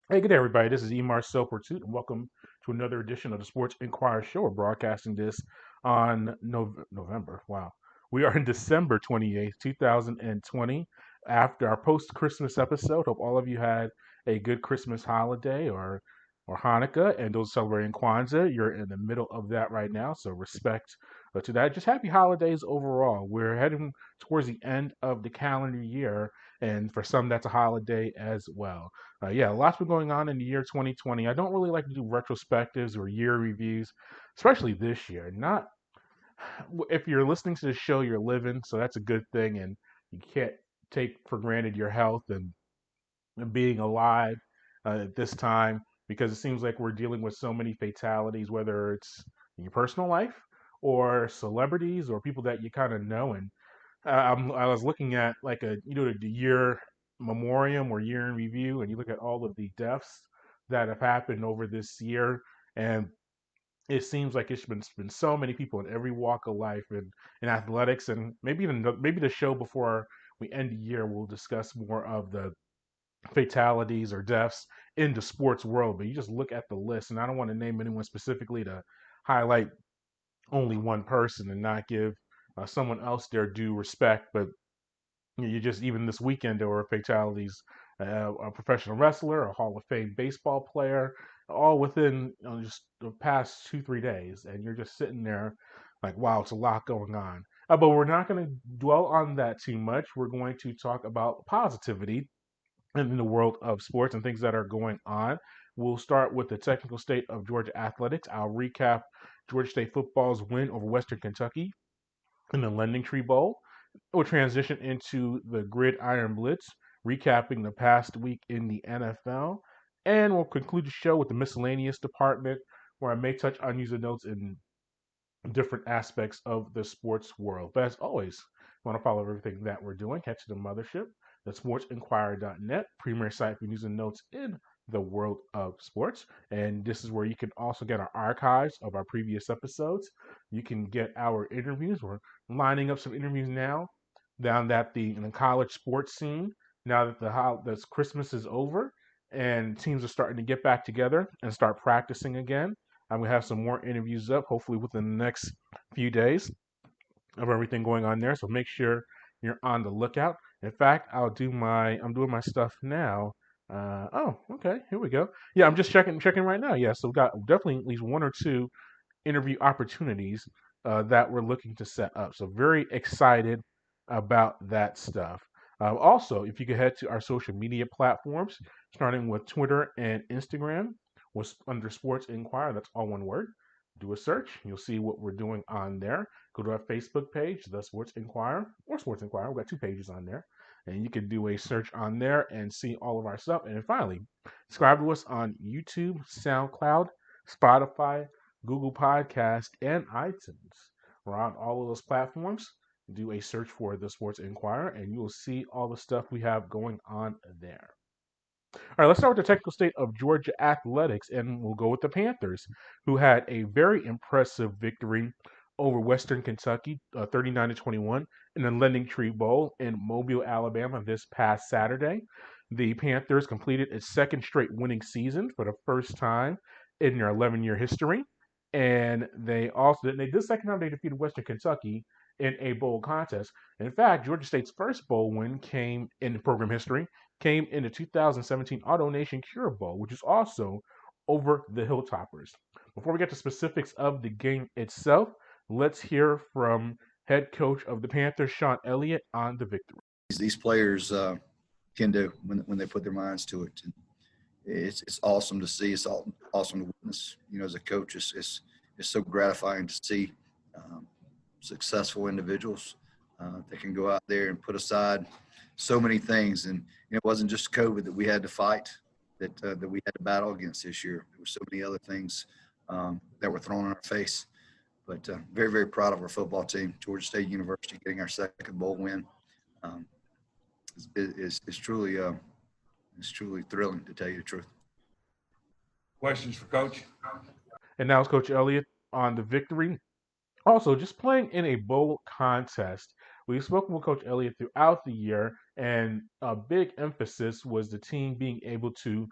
Hey, good day, everybody. This is Emar Pursuit, and welcome to another edition of the Sports Inquirer Show. We're broadcasting this on November. Wow. We are in December 28th, 2020, after our post Christmas episode. Hope all of you had a good Christmas holiday or Hanukkah, and those celebrating Kwanzaa. You're in the middle of that right now, so respect to that. Just happy holidays overall. We're heading towards the end of the calendar year, and for some, that's a holiday as well. Yeah, lots been going on in the year 2020. I don't really like to do retrospectives or year reviews, especially this year. Not if you're listening to the show, you're living, so that's a good thing, and you can't take for granted your health and being alive at this time because it seems like we're dealing with so many fatalities, whether it's in your personal life or celebrities or people that you kind of know. And I was looking at like the year memoriam or year in review, and you look at all of the deaths that have happened over this year, and it seems like it's been so many people in every walk of life and in athletics, and maybe the show before we end the year we'll discuss more of the fatalities or deaths in the sports world. But you just look at the list, and I don't want to name anyone specifically to highlight only one person and not give someone else their due respect, but you just even this weekend there were fatalities. A professional wrestler, a Hall of Fame baseball player, all within just the past 2 3 days, and you're just sitting there like, wow, it's a lot going on. But we're not going to dwell on that too much. We're going to talk about positivity in the world of sports and things that are going on. We'll start with the technical state of Georgia athletics. I'll recap Georgia State football's win over Western Kentucky in the Lending Tree Bowl. We'll transition into the Gridiron Blitz, recapping the past week in the NFL. And we'll conclude the show with the miscellaneous department, where I may touch on user notes in different aspects of the sports world. But as always, if you want to follow everything that we're doing, head to the mothership, that's sportsinquirer.net, premier site for news and notes in the world of sports. And this is where you can also get our archives of our previous episodes. You can get our interviews. We're lining up some interviews now down at the in the college sports scene. Now that the Christmas is over and teams are starting to get back together and start practicing again, I'm gonna have some more interviews up, hopefully within the next few days of everything going on there. So make sure you're on the lookout. In fact, I'm doing my stuff now. Oh, okay, here we go. Yeah, I'm just checking right now. Yeah, so we got definitely at least one or two interview opportunities that we're looking to set up. So very excited about that stuff. Also, if you could head to our social media platforms, starting with Twitter and Instagram, was under Sports Inquirer. That's all one word. Do a search. You'll see what we're doing on there. Go to our Facebook page, The Sports Inquirer, or Sports Inquirer. We've got two pages on there. And you can do a search on there and see all of our stuff. And then finally, subscribe to us on YouTube, SoundCloud, Spotify, Google Podcast, and iTunes. We're on all of those platforms. Do a search for the Sports Inquirer, and you will see all the stuff we have going on there. All right, let's start with the technical state of Georgia athletics, and we'll go with the Panthers, who had a very impressive victory over Western Kentucky, 39 to 21, in the Lending Tree Bowl in Mobile, Alabama, this past Saturday. The Panthers completed its second straight winning season for the first time in their 11-year history, and they did the second time they defeated Western Kentucky in a bowl contest. In fact, Georgia State's first bowl win came in program history came in the 2017 Auto Nation Cure Bowl, which is also over the Hilltoppers. Before we get to specifics of the game itself, let's hear from head coach of the Panthers, Shawn Elliott, on the victory. These players can do when they put their minds to it. And it's awesome to see. It's awesome to witness. You know, as a coach, it's so gratifying to see successful individuals that can go out there and put aside so many things. And it wasn't just COVID that we had to fight, that we had to battle against this year. There were so many other things that were thrown in our face. But very, very proud of our football team. Georgia State University getting our second bowl win is truly thrilling, to tell you the truth. Questions for Coach? And now it's Coach Elliott on the victory. Also, just playing in a bowl contest. We've spoken with Coach Elliott throughout the year, and a big emphasis was the team being able to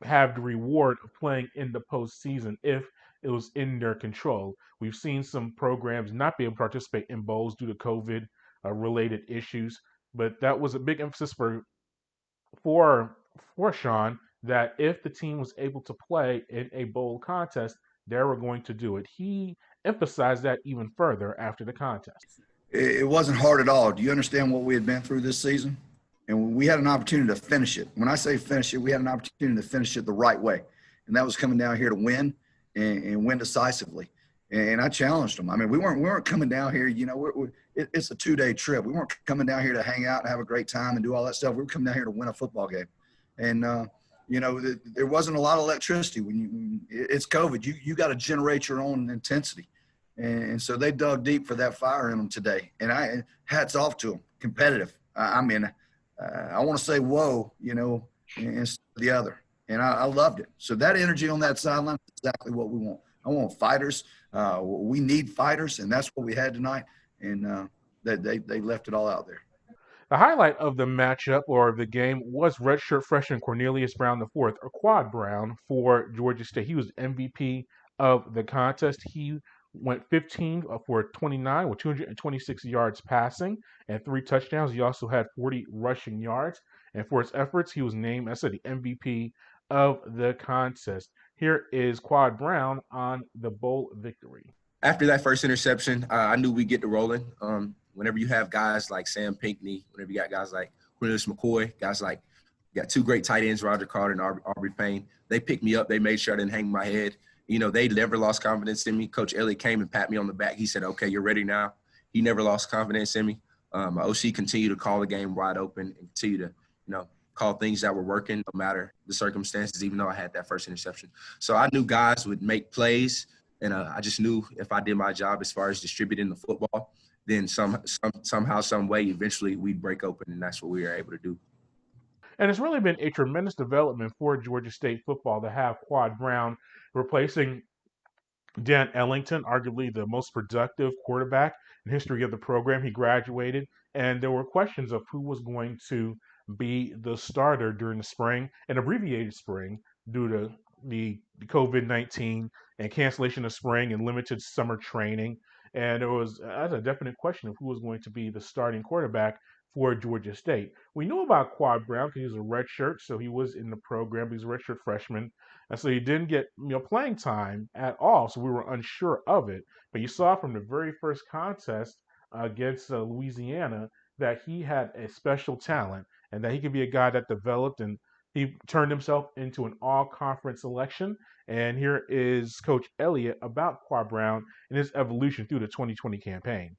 have the reward of playing in the postseason if it was in their control. We've seen some programs not be able to participate in bowls due to COVID related issues, but that was a big emphasis for for Shawn that if the team was able to play in a bowl contest, they were going to do it. He emphasized that even further after the contest. It wasn't hard at all. Do you understand what we had been through this season? And we had an opportunity to finish it. When I say finish it, we had an opportunity to finish it the right way. And that was coming down here to win and win decisively. And I challenged them. I mean, we weren't coming down here, it's a 2-day trip. We weren't coming down here to hang out and have a great time and do all that stuff. We were coming down here to win a football game. And, there wasn't a lot of electricity. It's COVID. You got to generate your own intensity. And so they dug deep for that fire in them today. And hats off to them, competitive. I want to say whoa, instead of the other. And I loved it. So that energy on that sideline is exactly what we want. I want fighters. We need fighters, and that's what we had tonight. And they left it all out there. The highlight of the matchup or the game was redshirt freshman Cornelius Brown IV, or Quad Brown for Georgia State. He was MVP of the contest. He went 15 for 29 with 226 yards passing and 3 touchdowns. He also had 40 rushing yards. And for his efforts, he was named, as I said, the MVP of the contest. Here is Quad Brown on the bowl victory. After that first interception, I knew we'd get to rolling. Whenever you have guys like Sam Pinckney, whenever you got guys like Cornelius McCoy, guys like you got 2 great tight ends, Roger Carter and Aubrey Payne, they picked me up. They made sure I didn't hang my head. They never lost confidence in me. Coach Elliott came and pat me on the back. He said, okay, you're ready now. He never lost confidence in me. My OC continued to call the game wide open and continue to, call things that were working no matter the circumstances, even though I had that first interception. So I knew guys would make plays, and I just knew if I did my job as far as distributing the football, then somehow, some way, eventually we'd break open, and that's what we were able to do. And it's really been a tremendous development for Georgia State football to have Quad Brown replacing Dan Ellington, arguably the most productive quarterback in history of the program. He graduated, and there were questions of who was going to be the starter during the spring, an abbreviated spring, due to the COVID-19 and cancellation of spring and limited summer training. And there was a definite question of who was going to be the starting quarterback for Georgia State. We knew about Quad Brown because he was a redshirt, so he was in the program. He was a redshirt freshman, and so he didn't get playing time at all. So we were unsure of it. But you saw from the very first contest against Louisiana that he had a special talent and that he could be a guy that developed, and he turned himself into an all-conference selection. And here is Coach Elliott about Quad Brown and his evolution through the 2020 campaign.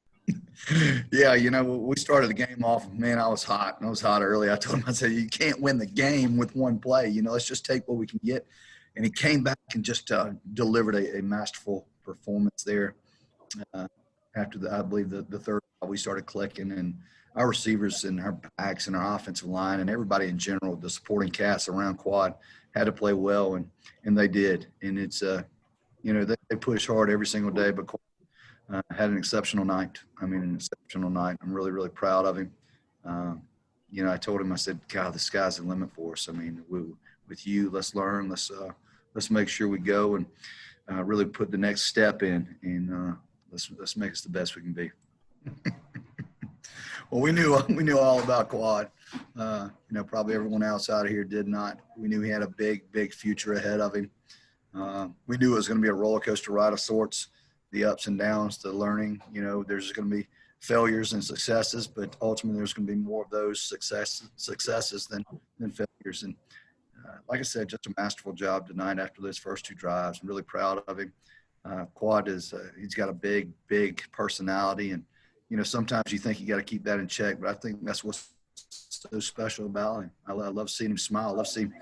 Yeah, we started the game off, man, I was hot. I was hot early. I told him, I said, you can't win the game with one play. Let's just take what we can get. And he came back and just delivered a masterful performance there. After I believe the third, we started clicking, and our receivers and our backs and our offensive line and everybody in general, the supporting cast around Quad, had to play well, and they did. And it's they push hard every single day, but Quad had an exceptional night. An exceptional night. I'm really, really proud of him. I told him, I said, God, the sky's the limit for us. With you, let's learn. Let's make sure we go and really put the next step in, and let's make us the best we can be. Well, we knew all about Quad. Probably everyone outside of here did not. We knew he had a big, big future ahead of him. We knew it was going to be a roller coaster ride of sorts, the ups and downs, the learning. There's going to be failures and successes, but ultimately there's going to be more of those successes than failures. And like I said, just a masterful job tonight after those first 2 drives. I'm really proud of him. Quad he's got a big, big personality, and sometimes you think you got to keep that in check, but I think that's what's so special about him. I love seeing him smile. I love seeing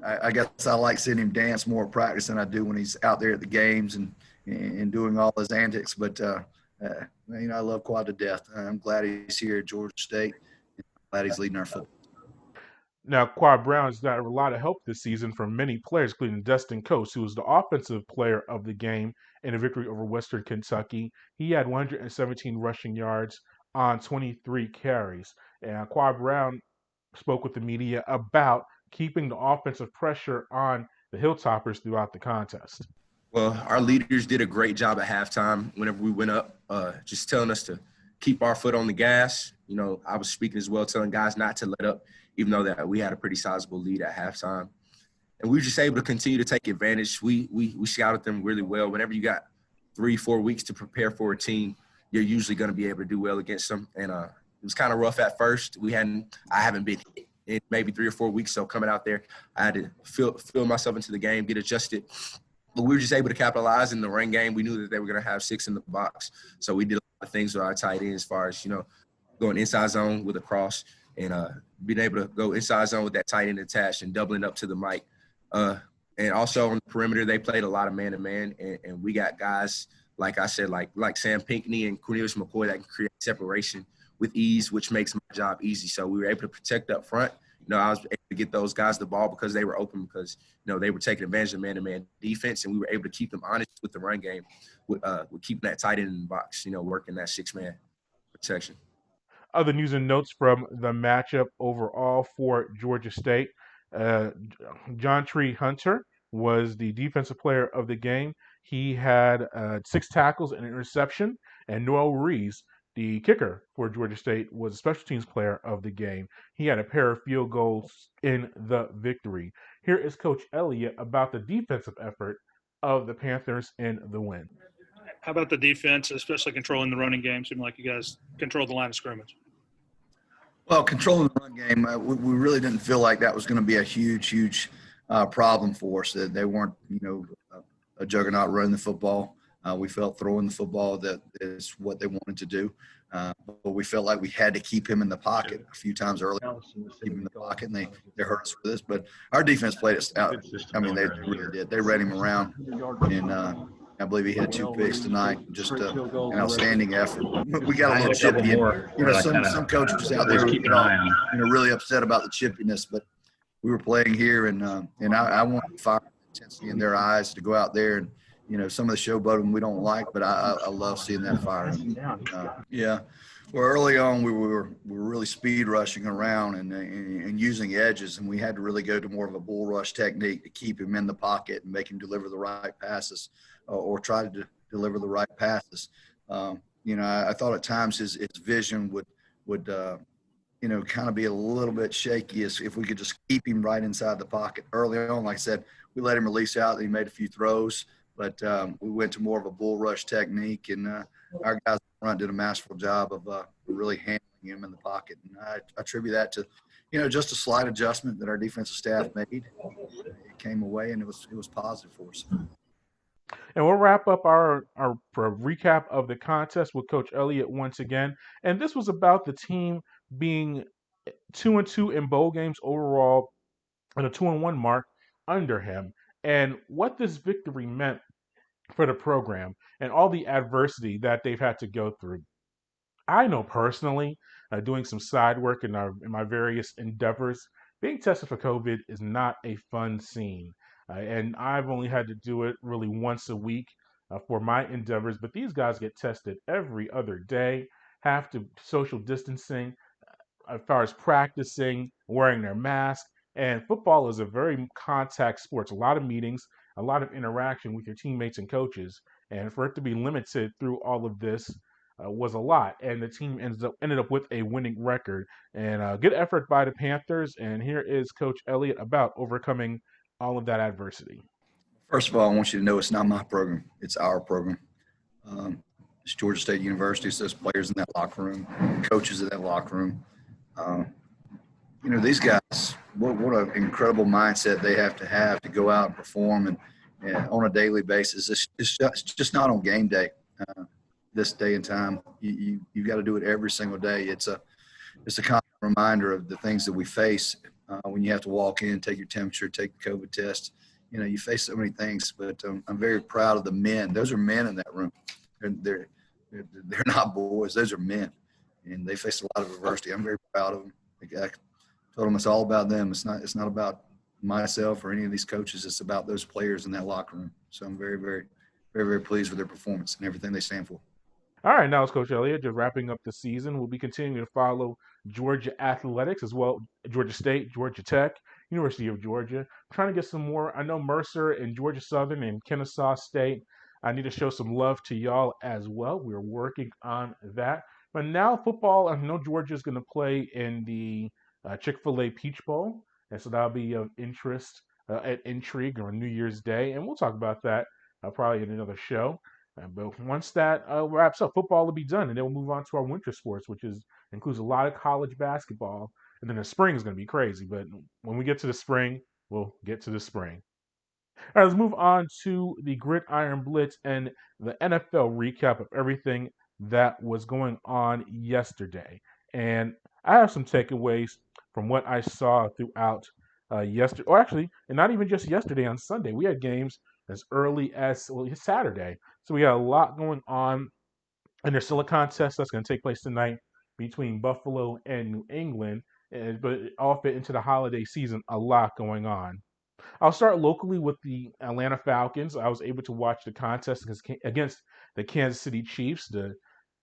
I guess I like seeing him dance more at practice than I do when he's out there at the games and doing all his antics. But I love Quad to death. I'm glad he's here at Georgia State. I'm glad he's leading our football. Now, Quad Brown has got a lot of help this season from many players, including Dustin Coates, who was the offensive player of the game in a victory over Western Kentucky. He had 117 rushing yards on 23 carries. And Quad Brown spoke with the media about keeping the offensive pressure on the Hilltoppers throughout the contest? Well, our leaders did a great job at halftime whenever we went up, just telling us to keep our foot on the gas. You know, I was speaking as well, telling guys not to let up, even though that we had a pretty sizable lead at halftime. And we were just able to continue to take advantage. We scouted them really well. Whenever you got 3-4 weeks to prepare for a team, you're usually going to be able to do well against them. And it was kind of rough at first. I haven't been hit in maybe 3 or 4 weeks. So coming out there, I had to feel myself into the game, get adjusted. But we were just able to capitalize in the run game. We knew that they were going to have 6 in the box. So we did a lot of things with our tight end as far as, you know, going inside zone with a cross and being able to go inside zone with that tight end attached and doubling up to the mic. And also on the perimeter, they played a lot of man-to-man. And we got guys, like I said, like Sam Pinckney and Cornelius McCoy that can create separation with ease, which makes my job easy. So we were able to protect up front. You know, I was able to get those guys the ball because they were open, because, you know, they were taking advantage of man-to-man defense, and we were able to keep them honest with the run game, with keeping that tight end in the box, you know, working that 6-man protection. Other news and notes from the matchup overall for Georgia State. John Tree Hunter was the defensive player of the game. He had 6 tackles and an interception, and Noel Rees, the kicker for Georgia State, was a special teams player of the game. He had a pair of field goals in the victory. Here is Coach Elliott about the defensive effort of the Panthers in the win. How about the defense, especially controlling the running game? Seemed like you guys controlled the line of scrimmage. Well, controlling the run game, we really didn't feel like that was going to be a huge problem for us. That they weren't, you know, a juggernaut running the football. We felt throwing the football that is what they wanted to do. But we felt like we had to keep him in the pocket a few times early. Keep him in the pocket, and they hurt us for this. But our defense played us out. I mean, they really did. They ran him around, and I believe he had 2 picks tonight. Just an outstanding effort. We got a little chippy. You know, some coaches out there, you know, really upset about the chippiness. But we were playing here, and I want fire intensity in their eyes to go out there and, you know, some of the showboating we don't like, but I love seeing that fire. Yeah. Well, early on we were really speed rushing around and using edges, and we had to really go to more of a bull rush technique to keep him in the pocket and make him deliver the right passes, or try to deliver the right passes. You know, I thought at times his vision would you know, kind of be a little bit shaky as if we could just keep him right inside the pocket early on. Like I said, we let him release out, and he made a few throws. But we went to more of a bull rush technique, and our guys up front did a masterful job of really handling him in the pocket. And I attribute that to, you know, just a slight adjustment that our defensive staff made. It came away, and it was positive for us. And we'll wrap up our recap of the contest with Coach Elliott once again. And this was about the team being 2-2 in bowl games overall, and a 2-1 mark under him, and what this victory meant for the program and all the adversity that they've had to go through. I know personally, doing some side work in my various endeavors, being tested for COVID is not a fun scene. And I've only had to do it really once a week for my endeavors, but these guys get tested every other day, have to social distancing, as far as practicing, wearing their mask. And football is a very contact sport. A lot of meetings, a lot of interaction with your teammates and coaches. And for it to be limited through all of this was a lot. And the team ended up with a winning record. And good effort by the Panthers. And here is Coach Elliott about overcoming all of that adversity. First of all, I want you to know it's not my program. It's our program. It's Georgia State University. It's those players in that locker room, coaches in that locker room. You know, these guys, what an incredible mindset they have to go out and perform and on a daily basis. It's just not on game day. This day and time, you got to do it every single day. It's a constant reminder of the things that we face when you have to walk in, take your temperature, take the COVID test. You know, you face so many things, but I'm very proud of the men. Those are men in that room. They're not boys. Those are men, and they face a lot of adversity. I'm very proud of them. I told them it's all about them. It's not about myself or any of these coaches. It's about those players in that locker room. So I'm very, very, very, very pleased with their performance and everything they stand for. All right, now it's Coach Elliott just wrapping up the season. We'll be continuing to follow Georgia athletics as well, Georgia State, Georgia Tech, University of Georgia. I'm trying to get some more. I know Mercer and Georgia Southern and Kennesaw State. I need to show some love to y'all as well. We're working on that. But now football, I know Georgia's going to play in the Chick-fil-A Peach Bowl. And so that'll be of interest and intrigue on New Year's Day. And we'll talk about that probably in another show. But once that wraps up, football will be done, and then we'll move on to our winter sports, which includes a lot of college basketball. And then the spring is going to be crazy. But when we get to the spring, we'll get to the spring. All right, let's move on to the Gridiron Blitz and the NFL recap of everything that was going on yesterday. And I have some takeaways from what I saw throughout yesterday, or actually, and not even just yesterday, on Sunday. We had games as early as Saturday. So we got a lot going on. And there's still a contest that's going to take place tonight between Buffalo and New England. But it all fit into the holiday season, a lot going on. I'll start locally with the Atlanta Falcons. I was able to watch the contest against the Kansas City Chiefs. The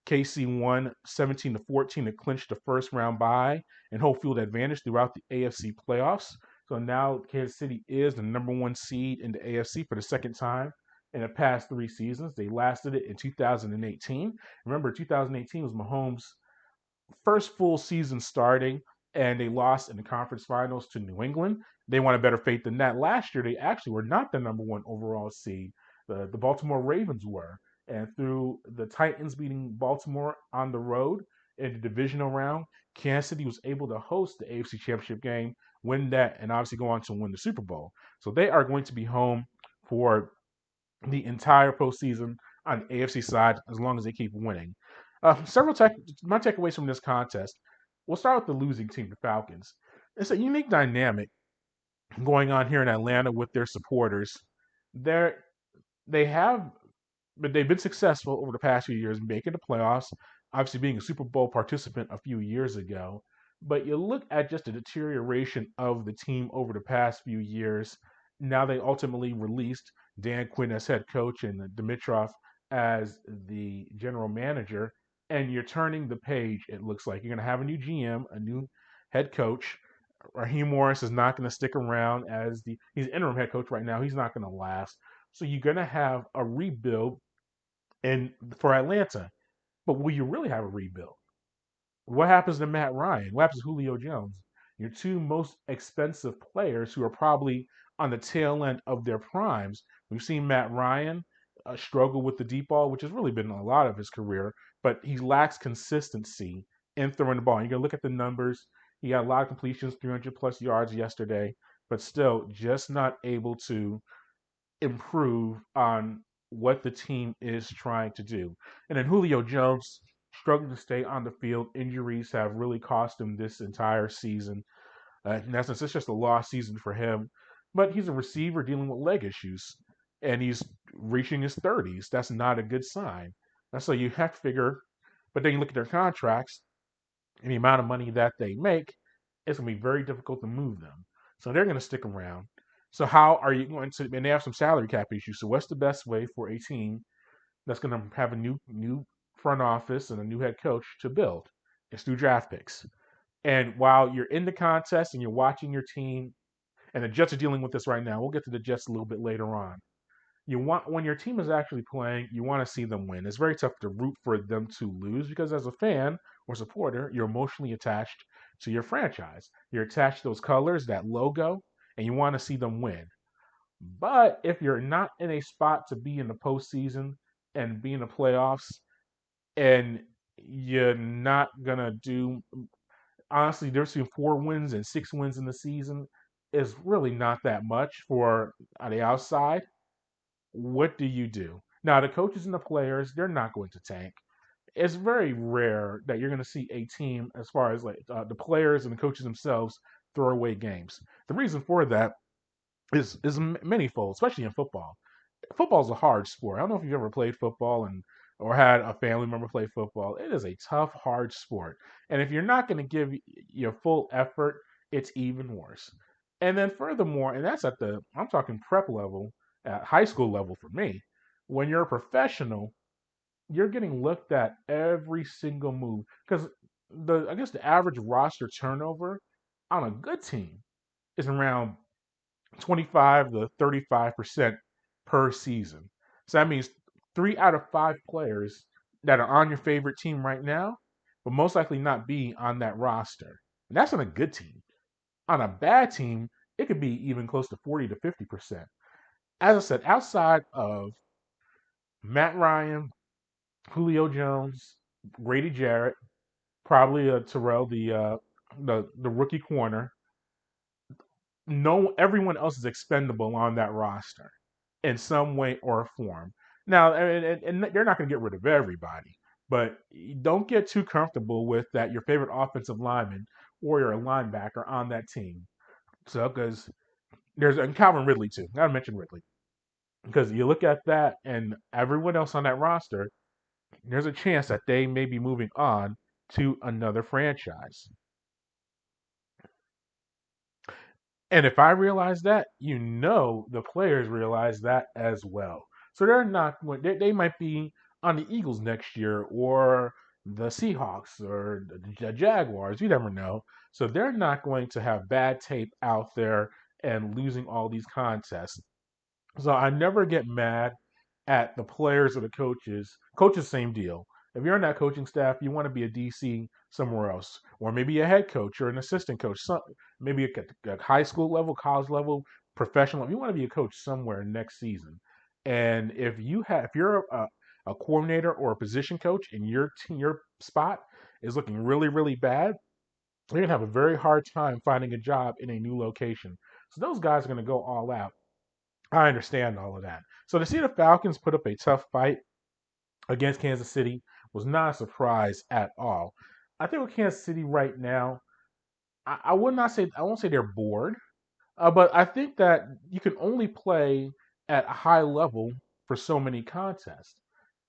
KC won 17-14 to clinch the first round bye and home field advantage throughout the AFC playoffs. So now Kansas City is the number one seed in the AFC for the second time in the past 3 seasons. They lasted it in 2018. Remember, 2018 was Mahomes' first full season starting, and they lost in the conference finals to New England. They won a better fate than that. Last year, they actually were not the number one overall seed. The Baltimore Ravens were. And through the Titans beating Baltimore on the road in the divisional round, Kansas City was able to host the AFC Championship game, win that, and obviously go on to win the Super Bowl. So they are going to be home for the entire postseason on the AFC side as long as they keep winning. My takeaways from this contest. We'll start with the losing team, the Falcons. It's a unique dynamic going on here in Atlanta with their supporters. They're, they have, but they've been successful over the past few years making the playoffs, obviously being a Super Bowl participant a few years ago. But you look at just the deterioration of the team over the past few years. Now they ultimately released Dan Quinn as head coach and Dimitrov as the general manager. And you're turning the page, it looks like. You're going to have a new GM, a new head coach. Raheem Morris is not going to stick around as he's interim head coach right now. He's not going to last. So you're going to have a rebuild for Atlanta. But will you really have a rebuild? What happens to Matt Ryan? What happens to Julio Jones? Your two most expensive players who are probably on the tail end of their primes. We've seen Matt Ryan struggle with the deep ball, which has really been a lot of his career, but he lacks consistency in throwing the ball. And you're going to look at the numbers. He got a lot of completions, 300 plus yards yesterday, but still just not able to improve on what the team is trying to do. And then Julio Jones struggling to stay on the field. Injuries have really cost him this entire season. In essence, it's just a lost season for him. But he's a receiver dealing with leg issues, and he's reaching his 30s. That's not a good sign. And so you have to figure, but then you look at their contracts and the amount of money that they make, it's going to be very difficult to move them. So they're going to stick around. So how are you going to? And they have some salary cap issues. So what's the best way for a team that's going to have a new front office and a new head coach to build? It's through draft picks. And while you're in the contest and you're watching your team, and the Jets are dealing with this right now. We'll get to the Jets a little bit later on. When your team is actually playing, you want to see them win. It's very tough to root for them to lose because as a fan or supporter, you're emotionally attached to your franchise. You're attached to those colors, that logo, and you want to see them win. But if you're not in a spot to be in the postseason and be in the playoffs, and you're not gonna do, honestly, there's between 4 wins and 6 wins in the season is really not that much for on the outside. What do you do? Now, the coaches and the players, they're not going to tank. It's very rare that you're going to see a team, as far as the players and the coaches themselves, throw away games. The reason for that is manyfold, especially in football. Football is a hard sport. I don't know if you've ever played football or had a family member play football. It is a tough, hard sport. And if you're not going to give your full effort, it's even worse. And then furthermore, and that's I'm talking prep level, at high school level for me, when you're a professional, you're getting looked at every single move. Because I guess the average roster turnover on a good team is around 25 to 35% per season. So that means 3 out of 5 players that are on your favorite team right now will most likely not be on that roster. And that's on a good team. On a bad team, it could be even close to 40 to 50%. As I said, outside of Matt Ryan, Julio Jones, Grady Jarrett, probably Terrell, the rookie corner, no, everyone else is expendable on that roster in some way or form. Now, and they're not going to get rid of everybody, but don't get too comfortable with that. Your favorite offensive lineman or your linebacker on that team. So, because there's and Calvin Ridley too. I gotta mention Ridley because you look at that and everyone else on that roster. There's a chance that they may be moving on to another franchise. And if I realize that, the players realize that as well. So they're not, they might be on the Eagles next year or the Seahawks or the Jaguars. You never know. So they're not going to have bad tape out there and losing all these contests. So I never get mad at the players or the coaches. Coaches, same deal. If you're on that coaching staff, you want to be a DC somewhere else, or maybe a head coach or an assistant coach, maybe a high school level, college level, professional. You want to be a coach somewhere next season. And if you're a coordinator or a position coach and your spot is looking really really bad, you're gonna have a very hard time finding a job in a new location. So those guys are gonna go all out. I understand all of that. So to see the Falcons put up a tough fight against Kansas City was not a surprise at all. I think with Kansas City right now, I would not say I won't say they're bored, but I think that you can only play at a high level for so many contests.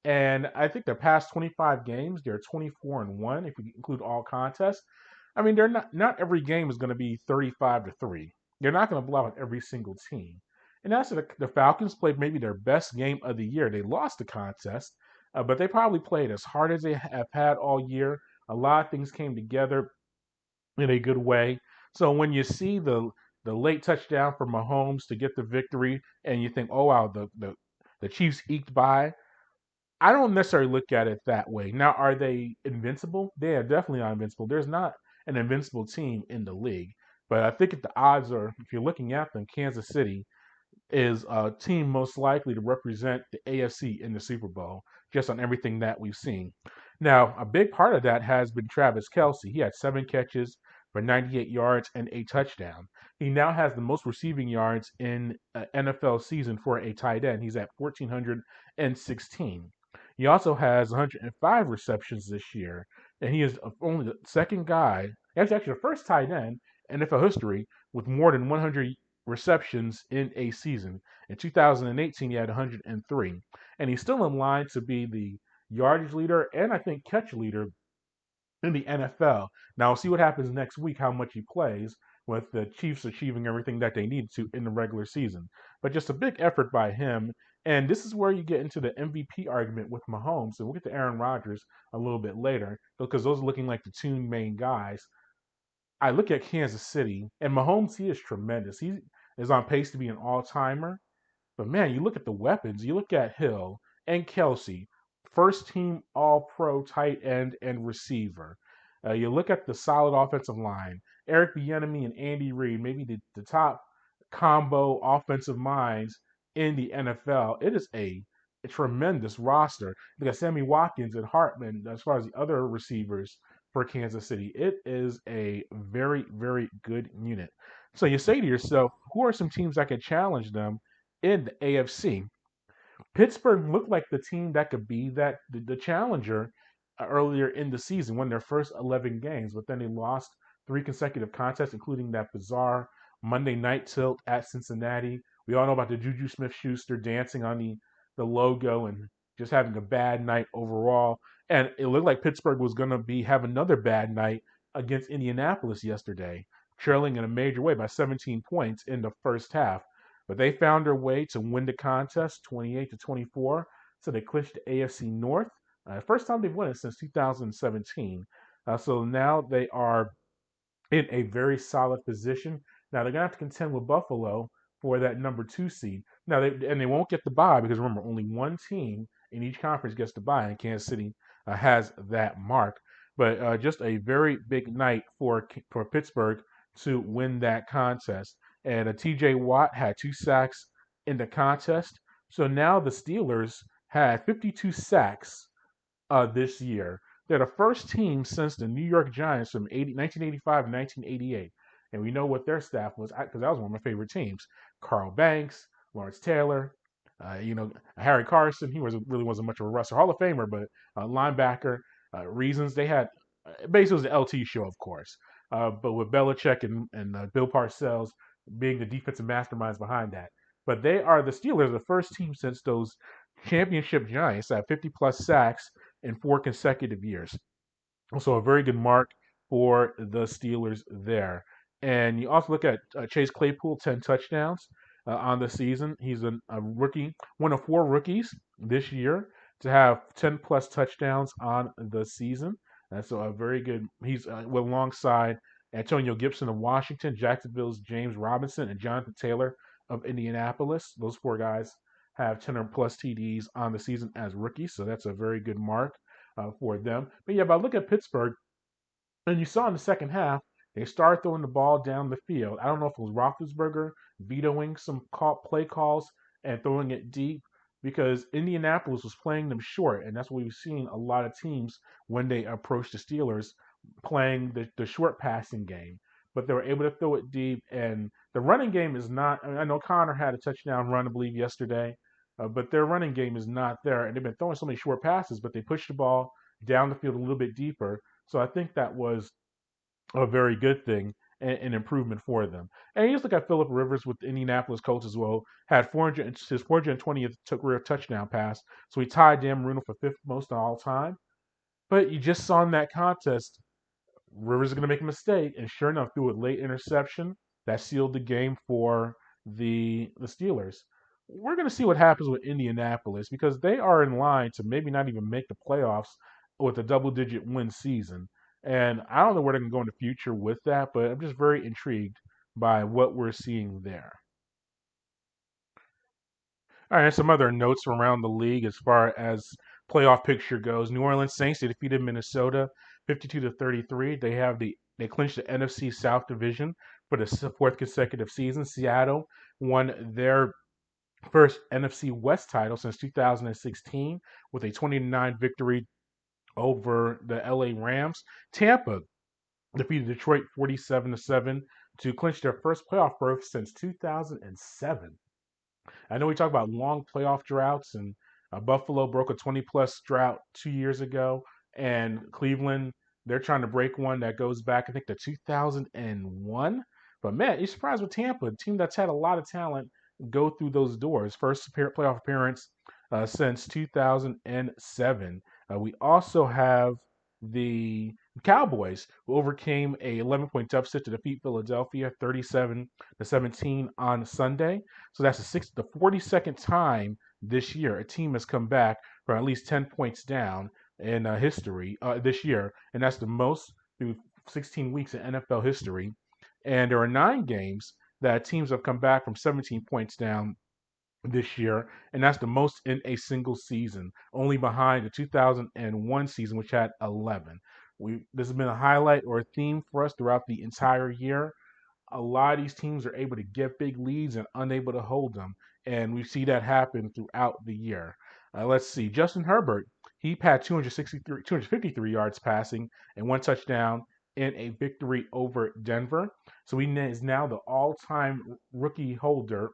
And I think their past 25 games, they're 24-1 if you include all contests. I mean, they're not every game is going to be 35-3. They're not going to blow out every single team. And that's the Falcons played maybe their best game of the year. They lost the contest, but they probably played as hard as they have had all year. A lot of things came together in a good way. So when you see the late touchdown for Mahomes to get the victory, and you think, oh wow, the Chiefs eked by, I don't necessarily look at it that way. Now, are they invincible? They are definitely not invincible. There's not an invincible team in the league. But I think if the odds are, if you're looking at them, Kansas City is a team most likely to represent the AFC in the Super Bowl, just on everything that we've seen. Now, a big part of that has been Travis Kelsey. He had 7 catches for 98 yards and a touchdown. He now has the most receiving yards in an NFL season for a tight end. He's at 1,416. He also has 105 receptions this year, and he is only the second guy, actually the first tight end in NFL history with more than 100 receptions in a season. In 2018, he had 103. And he's still in line to be the yardage leader and I think catch leader in the NFL. Now, we'll see what happens next week, how much he plays, with the Chiefs achieving everything that they needed to in the regular season. But just a big effort by him. And this is where you get into the MVP argument with Mahomes. And we'll get to Aaron Rodgers a little bit later because those are looking like the two main guys. I look at Kansas City, and Mahomes, he is tremendous. He is on pace to be an all timer. But man, you look at the weapons. You look at Hill and Kelsey, first team All Pro tight end and receiver. You look at the solid offensive line. Eric Bieniemy and Andy Reid, maybe the top combo offensive minds in the NFL. It is a tremendous roster. You got Sammy Watkins and Hartman as far as the other receivers for Kansas City. It is a very, very good unit. So you say to yourself, who are some teams that could challenge them in the AFC? Pittsburgh looked like the team that could be the challenger earlier in the season, won their first 11 games, but then they lost 3 consecutive contests, including that bizarre Monday night tilt at Cincinnati. We all know about the Juju Smith-Schuster dancing on the logo and just having a bad night overall. And it looked like Pittsburgh was going to have another bad night against Indianapolis yesterday, trailing in a major way by 17 points in the first half. But they found their way to win the contest 28-24. So they clinched the AFC North. First time they've won it since 2017. So now they are in a very solid position. Now they're gonna have to contend with Buffalo for that number 2 seed. Now they won't get the bye because remember only one team in each conference gets the bye, and Kansas City has that mark. But just a very big night for Pittsburgh to win that contest. And T.J. Watt had 2 sacks in the contest. So now the Steelers had 52 sacks this year. They're the first team since the New York Giants from 1985 and 1988. And we know what their staff was because that was one of my favorite teams. Carl Banks, Lawrence Taylor, Harry Carson. He really wasn't much of a wrestler, Hall of Famer, but linebacker. Reasons they had basically it was the LT show, of course. But with Belichick and Bill Parcells being the defensive masterminds behind that. But they are the Steelers, the first team since those championship Giants that have 50 plus sacks in 4 consecutive years. So a very good mark for the Steelers there. And you also look at Chase Claypool, 10 touchdowns on the season. He's a rookie, one of 4 rookies this year to have 10 plus touchdowns on the season. And so a very good, he's alongside Antonio Gibson of Washington, Jacksonville's James Robinson, and Jonathan Taylor of Indianapolis. Those 4 guys have 10 or plus TDs on the season as rookies. So that's a very good mark for them. But yeah, if I look at Pittsburgh, and you saw in the second half, they started throwing the ball down the field. I don't know if it was Roethlisberger vetoing some play calls and throwing it deep because Indianapolis was playing them short. And that's what we've seen a lot of teams when they approach the Steelers playing the short passing game. But they were able to throw it deep. And the running game is not, I know Connor had a touchdown run, I believe, yesterday. But their running game is not there. And they've been throwing so many short passes, but they pushed the ball down the field a little bit deeper. So I think that was a very good thing and an improvement for them. And you just look at Phillip Rivers with the Indianapolis Colts as well, had his 420th career touchdown pass. So he tied Dan Marino for 5th most of all time. But you just saw in that contest, Rivers is going to make a mistake, and sure enough, threw a late interception that sealed the game for the Steelers. We're going to see what happens with Indianapolis because they are in line to maybe not even make the playoffs with a double-digit win season. And I don't know where they're going to go in the future with that, but I'm just very intrigued by what we're seeing there. All right, some other notes from around the league as far as playoff picture goes. New Orleans Saints, they defeated Minnesota 52-33. They clinched the NFC South division for the 4th consecutive season. Seattle won their first NFC West title since 2016 with a 29 victory over the LA Rams. Tampa defeated Detroit 47-7 to clinch their first playoff berth since 2007. I know we talk about long playoff droughts, and Buffalo broke a 20-plus drought 2 years ago, and Cleveland, they're trying to break one that goes back, I think, to 2001. But man, you're surprised with Tampa, a team that's had a lot of talent go through those doors. First playoff appearance since 2007. We also have the Cowboys, who overcame a 11-point deficit to defeat Philadelphia 37-17 on Sunday. So that's the 42nd time this year a team has come back from at least 10 points down in history this year, and that's the most through 16 weeks in NFL history. And there are 9 games that teams have come back from 17 points down this year, and that's the most in a single season, only behind the 2001 season, which had 11. This has been a highlight or a theme for us throughout the entire year. A lot of these teams are able to get big leads and unable to hold them, and we see that happen throughout the year. Let's see. Justin Herbert, he had 253 yards passing and 1 touchdown in a victory over Denver. So he is now the all-time rookie holder.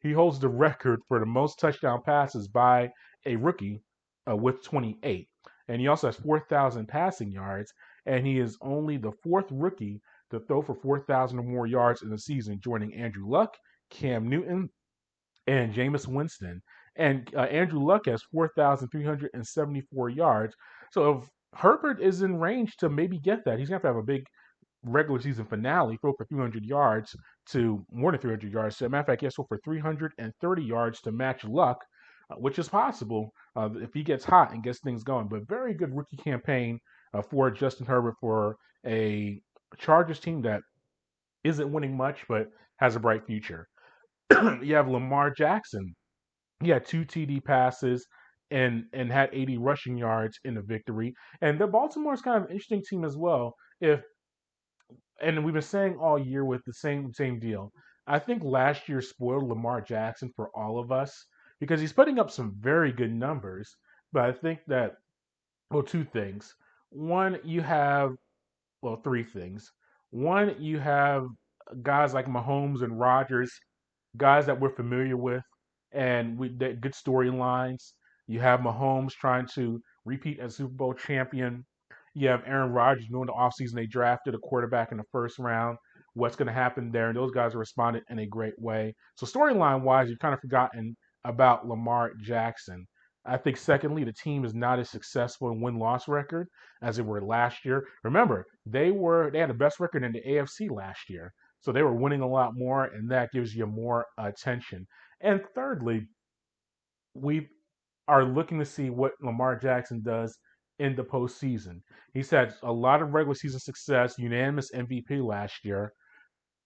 He holds the record for the most touchdown passes by a rookie with 28. And he also has 4,000 passing yards, and he is only the 4th rookie to throw for 4,000 or more yards in the season, joining Andrew Luck, Cam Newton, and Jameis Winston. And Andrew Luck has 4,374 yards. So if Herbert is in range to maybe get that, he's going to have a big regular season finale, throw for 300 yards to more than 300 yards. So, matter of fact, he has to throw for 330 yards to match Luck, which is possible if he gets hot and gets things going. But very good rookie campaign for Justin Herbert for a Chargers team that isn't winning much, but has a bright future. You have Lamar Jackson. He had 2 TD passes and had 80 rushing yards in the victory. And the Baltimore's kind of an interesting team as well. If and we've been saying all year with the same deal. I think last year spoiled Lamar Jackson for all of us because he's putting up some very good numbers. But I think that two things. One, you have three things. One, you have guys like Mahomes and Rodgers, guys that we're familiar with, and we that good storylines. You have Mahomes trying to repeat as Super Bowl champion. You have Aaron Rodgers during the offseason. They drafted a quarterback in the first round. What's going to happen there? And those guys responded in a great way. So storyline wise, you've kind of forgotten about Lamar Jackson. I think secondly, the team is not as successful in win-loss record as they were last year. Remember, they had the best record in the AFC last year. So they were winning a lot more, and that gives you more attention. And thirdly, we are looking to see what Lamar Jackson does in the postseason. He's had a lot of regular season success, unanimous MVP last year.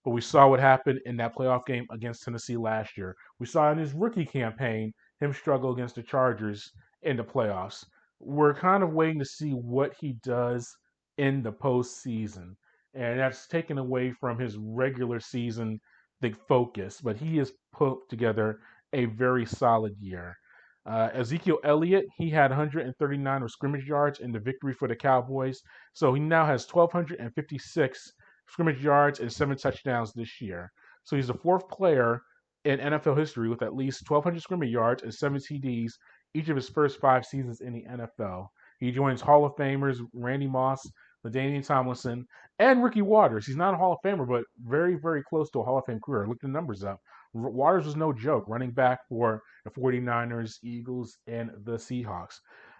But we saw what happened in that playoff game against Tennessee last year. We saw in his rookie campaign him struggle against the Chargers in the playoffs. We're kind of waiting to see what he does in the postseason. And that's taken away from his regular season big focus. But he has put together a very solid year. Ezekiel Elliott, he had 139 of scrimmage yards in the victory for the Cowboys. So he now has 1,256 scrimmage yards and 7 touchdowns this year. So he's the fourth player in NFL history with at least 1,200 scrimmage yards and 7 TDs each of his first 5 seasons in the NFL. He joins Hall of Famers Randy Moss, LaDainian Tomlinson, and Ricky Waters. He's not a Hall of Famer, but very, very close to a Hall of Fame career. Look the numbers up. Waters was no joke, running back for the 49ers, Eagles, and the Seahawks.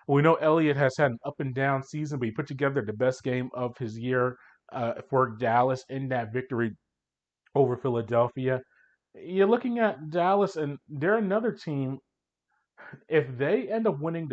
We know Elliott has had an up and down season, but he put together the best game of his year for Dallas in that victory over Philadelphia. You're looking at Dallas, and they're another team. If they end up winning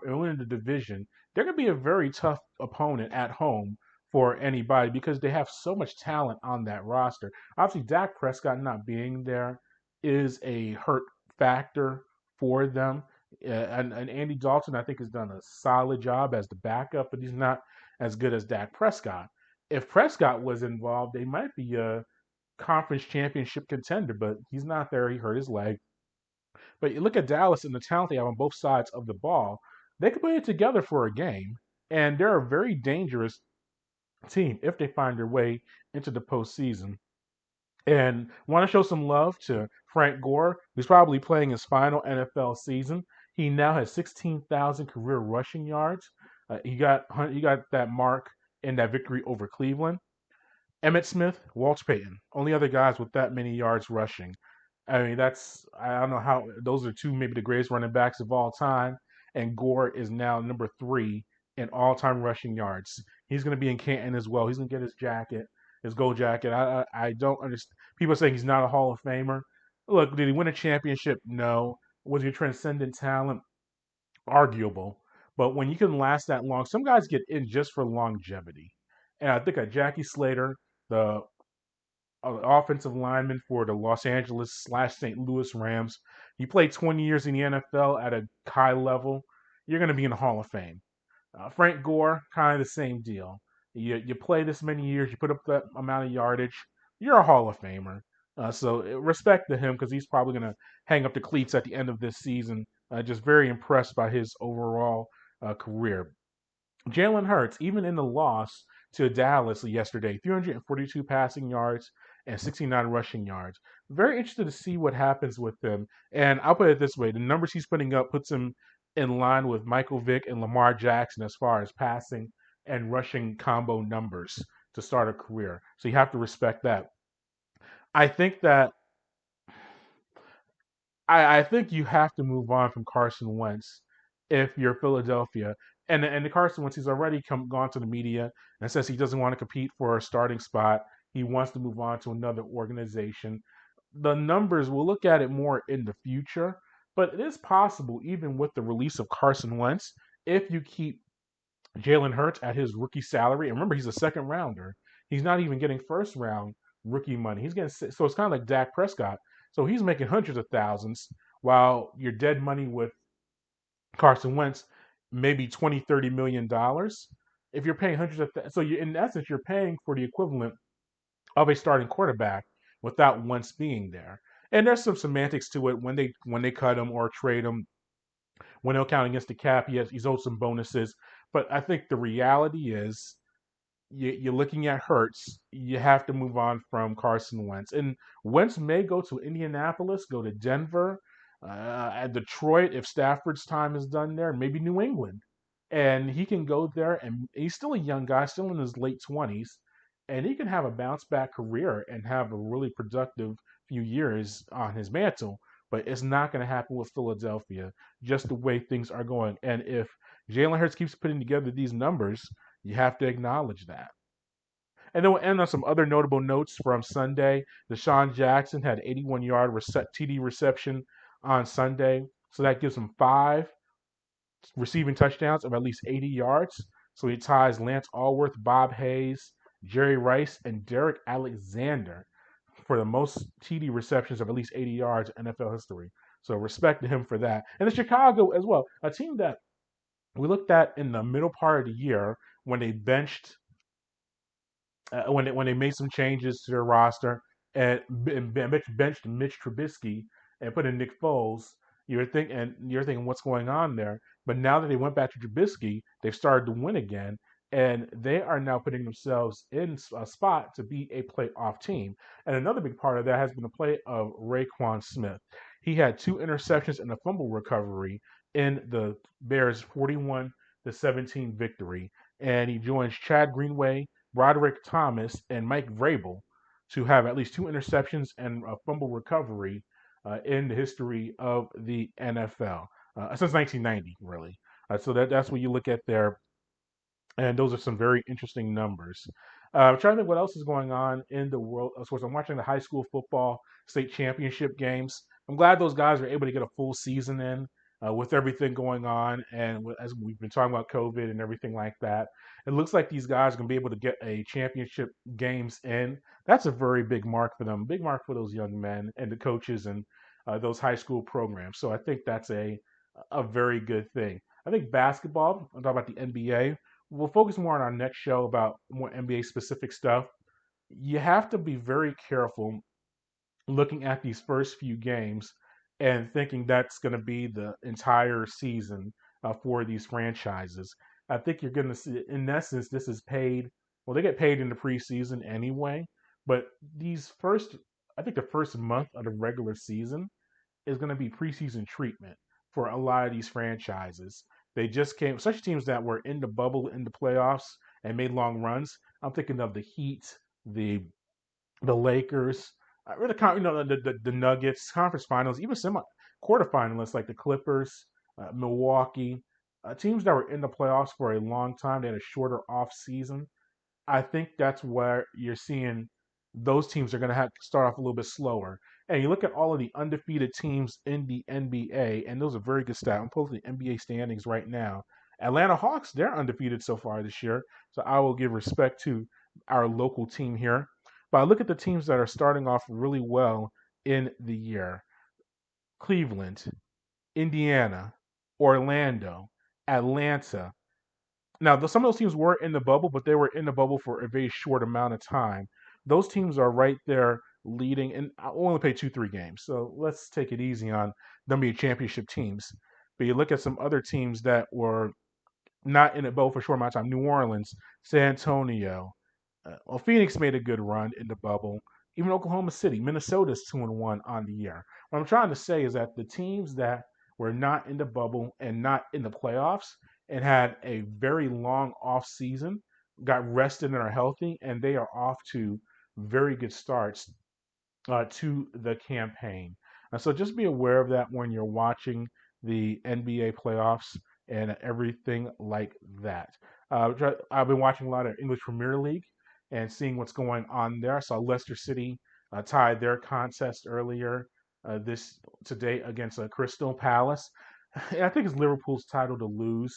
winning the division, they're going to be a very tough opponent at home for anybody because they have so much talent on that roster. Obviously, Dak Prescott not being there is a hurt factor for them. And Andy Dalton, I think, has done a solid job as the backup, but he's not as good as Dak Prescott. If Prescott was involved, they might be a conference championship contender, but he's not there. He hurt his leg. But you look at Dallas and the talent they have on both sides of the ball, they could put it together for a game, and they're a very dangerous team if they find their way into the postseason. And want to show some love to Frank Gore, who's probably playing his final NFL season. He now has 16,000 career rushing yards. He got that mark in that victory over Cleveland. Emmett Smith, Walter Payton, only other guys with that many yards rushing. I mean, I don't know how, those are two, maybe the greatest running backs of all time. And Gore is now number 3 in all time rushing yards. He's going to be in Canton as well. He's going to get his gold jacket. I don't understand. People are saying he's not a Hall of Famer. Look, did he win a championship? No. Was he a transcendent talent? Arguable. But when you can last that long, some guys get in just for longevity. And I think Jackie Slater, the offensive lineman for the Los Angeles/St. Louis Rams. You played 20 years in the NFL at a high level, you're going to be in the Hall of Fame. Frank Gore, kind of the same deal. You play this many years, you put up that amount of yardage, you're a Hall of Famer. So respect to him because he's probably going to hang up the cleats at the end of this season. Just very impressed by his overall career. Jalen Hurts, even in the loss to Dallas yesterday, 342 passing yards and 69 rushing yards. Very interested to see what happens with him. And I'll put it this way: the numbers he's putting up puts him in line with Michael Vick and Lamar Jackson as far as passing and rushing combo numbers to start a career. So you have to respect that. I think that I think you have to move on from Carson Wentz if you're Philadelphia. And the Carson Wentz, he's already gone to the media and says he doesn't want to compete for a starting spot. He wants to move on to another organization. The numbers, we'll look at it more in the future, but it is possible, even with the release of Carson Wentz, if you keep Jalen Hurts at his rookie salary, and remember, he's a second rounder. He's not even getting first round rookie money. He's getting so it's kind of like Dak Prescott. So he's making hundreds of thousands while your dead money with Carson Wentz maybe 20, $30 million. If you're paying hundreds of so you in essence you're paying for the equivalent of a starting quarterback without Wentz being there. And there's some semantics to it when they cut him or trade him when they'll count against the cap. He's owed some bonuses, but I think the reality is you're looking at Hurts. You have to move on from Carson Wentz, and Wentz may go to Indianapolis, go to Denver, at Detroit if Stafford's time is done there, maybe New England, and he can go there. And he's still a young guy, still in his late 20s, and he can have a bounce back career and have a really productive few years on his mantle. But it's not going to happen with Philadelphia, just the way things are going. And if Jalen Hurts keeps putting together these numbers, you have to acknowledge that. And then we'll end on some other notable notes from Sunday. Deshaun Jackson had 81-yard TD reception on Sunday. So that gives him 5 receiving touchdowns of at least 80 yards. So he ties Lance Allworth, Bob Hayes, Jerry Rice, and Derek Alexander for the most TD receptions of at least 80 yards in NFL history. So respect to him for that. And the Chicago as well, a team that we looked at in the middle part of the year when they benched when they made some changes to their roster and benched Mitch Trubisky and put in Nick Foles. You're thinking what's going on there. But now that they went back to Trubisky, they've started to win again, and they are now putting themselves in a spot to be a playoff team. And another big part of that has been the play of Raekwon Smith. He had 2 interceptions and a fumble recovery in the Bears' 41-17 victory, and he joins Chad Greenway, Broderick Thomas, and Mike Vrabel to have at least 2 interceptions and a fumble recovery in the history of the NFL since 1990, really. So that's what you look at there, and those are some very interesting numbers. I'm trying to think what else is going on in the world of sports. I'm watching the high school football state championship games. I'm glad those guys are able to get a full season in with everything going on. And as we've been talking about COVID and everything like that, it looks like these guys are going to be able to get a championship games in. That's a very big mark for them, big mark for those young men and the coaches and those high school programs. So I think that's a very good thing. I think basketball, I'm talking about the NBA, we'll focus more on our next show about more NBA specific stuff. You have to be very careful looking at these first few games and thinking that's going to be the entire season for these franchises. I think you're going to see, in essence, this is paid. Well, they get paid in the preseason anyway, but I think the first month of the regular season is going to be preseason treatment for a lot of these franchises. They just came, especially teams that were in the bubble in the playoffs and made long runs. I'm thinking of the Heat, the Lakers, really, the Nuggets, conference finals, even semi quarterfinalists like the Clippers, Milwaukee, teams that were in the playoffs for a long time. They had a shorter off season. I think that's where you're seeing those teams are going to have to start off a little bit slower. And you look at all of the undefeated teams in the NBA, and those are very good stats. I'm pulling the NBA standings right now. Atlanta Hawks, they're undefeated so far this year. So I will give respect to our local team here. But I look at the teams that are starting off really well in the year: Cleveland, Indiana, Orlando, Atlanta. Now, some of those teams were in the bubble, but they were in the bubble for a very short amount of time. Those teams are right there leading, and I only play 2-3 games, so let's take it easy on them being championship teams. But you look at some other teams that were not in the bubble for a short amount of time: New Orleans, San Antonio. Well, Phoenix made a good run in the bubble. Even Oklahoma City, Minnesota's 2-1 on the year. What I'm trying to say is that the teams that were not in the bubble and not in the playoffs and had a very long off season got rested and are healthy, and they are off to very good starts to the campaign. So just be aware of that when you're watching the NBA playoffs and everything like that. I've been watching a lot of English Premier League and seeing what's going on there. I saw Leicester City tied their contest earlier this today against Crystal Palace. I think it's Liverpool's title to lose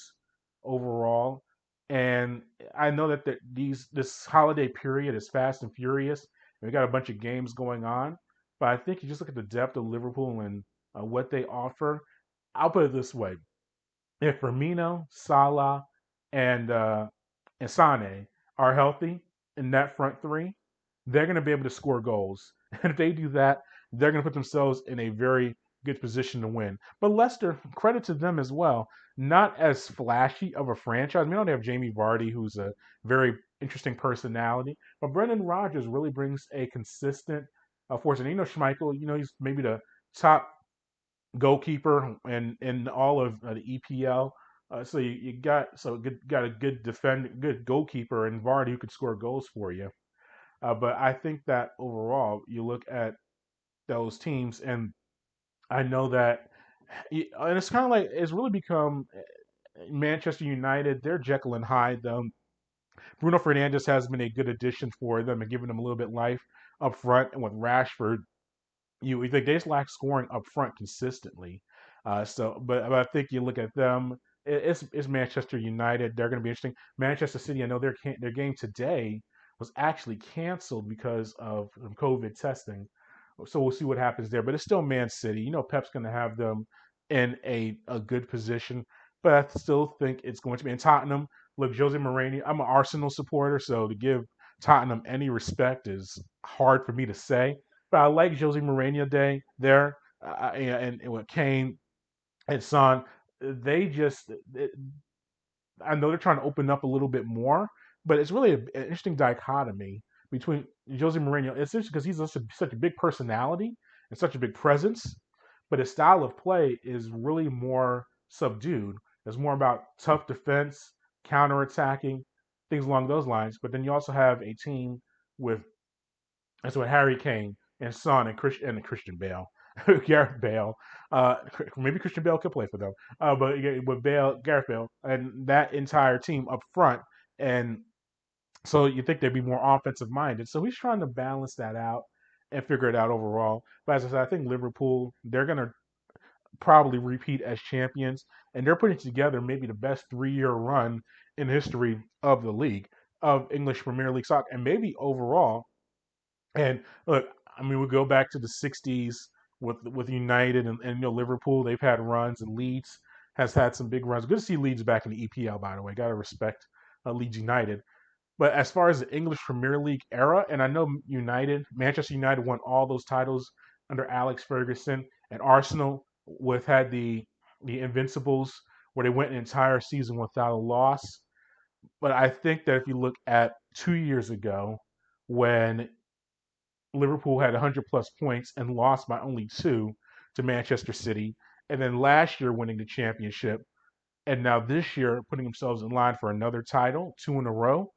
overall, and I know that this holiday period is fast and furious, We got a bunch of games going on, but I think you just look at the depth of Liverpool and what they offer. I'll put it this way: if Firmino, Salah, and Sane are healthy in that front three, they're going to be able to score goals. And if they do that, they're going to put themselves in a very good position to win. But Leicester, credit to them as well, not as flashy of a franchise. We don't have Jamie Vardy, who's a very interesting personality, but Brendan Rodgers really brings a consistent force. And Schmeichel, he's maybe the top goalkeeper in all of the EPL. So you got a good goalkeeper in Vardy who could score goals for you. But I think that overall, you look at those teams, and I know that, and it's kind of like it's really become Manchester United. They're Jekyll and Hyde. Bruno Fernandes has been a good addition for them and giving them a little bit life up front, and with Rashford, you think they just lack scoring up front consistently. But I think you look at them. It's Manchester United. They're going to be interesting. Manchester City. I know their game today was actually canceled because of COVID testing. So we'll see what happens there. But it's still Man City. Pep's going to have them in a good position. But I still think it's going to be in Tottenham. Look, Jose Mourinho. I'm an Arsenal supporter, so to give Tottenham any respect is hard for me to say. But I like Jose Mourinho Day there, and with Kane and Son, they just. I know they're trying to open up a little bit more, but it's really an interesting dichotomy between Jose Mourinho. It's interesting because he's such a big personality and such a big presence, but his style of play is really more subdued. It's more about tough defense, counterattacking, things along those lines. But then you also have a team with that's what Harry Kane and Son and Christian Bale, Gareth Bale. Maybe Christian Bale could play for them, but with Gareth Bale, and that entire team up front, and so you think they'd be more offensive minded. So he's trying to balance that out and figure it out overall. But as I said, I think Liverpool, they're going to probably repeat as champions, and they're putting together maybe the best 3-year run in history of the league, of English Premier League soccer, and maybe overall. And look, I mean, we go back to the '60s with United and Liverpool. They've had runs, and Leeds has had some big runs. Good to see Leeds back in the EPL, by the way. Got to respect Leeds United. But as far as the English Premier League era, and I know Manchester United won all those titles under Alex Ferguson, and Arsenal with had the Invincibles where they went an entire season without a loss. But I think that if you look at 2 years ago, when Liverpool had 100 plus points and lost by only two to Manchester City. And then last year winning the championship. And now this year putting themselves in line for another title, two in a row.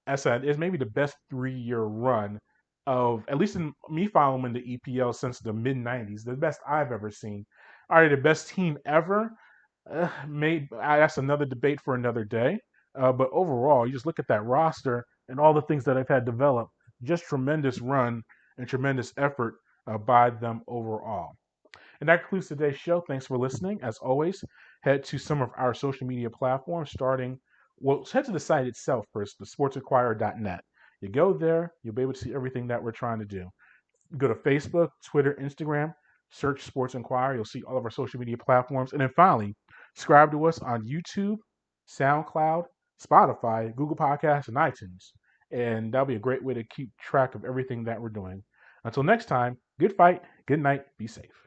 As I said, is maybe the best 3-year run of, at least in me following the EPL since the mid 90s, the best I've ever seen. All right, the best team ever. That's another debate for another day. But overall, you just look at that roster and all the things that I've had developed. Just tremendous run and tremendous effort by them overall. And that concludes today's show. Thanks for listening. As always, head to some of our social media platforms, head to the site itself first, thesportsinquirer.net. You go there, you'll be able to see everything that we're trying to do. Go to Facebook, Twitter, Instagram, search Sports Inquirer. You'll see all of our social media platforms. And then finally, subscribe to us on YouTube, SoundCloud, Spotify, Google Podcasts, and iTunes. And that'll be a great way to keep track of everything that we're doing. Until next time, good fight, good night, be safe.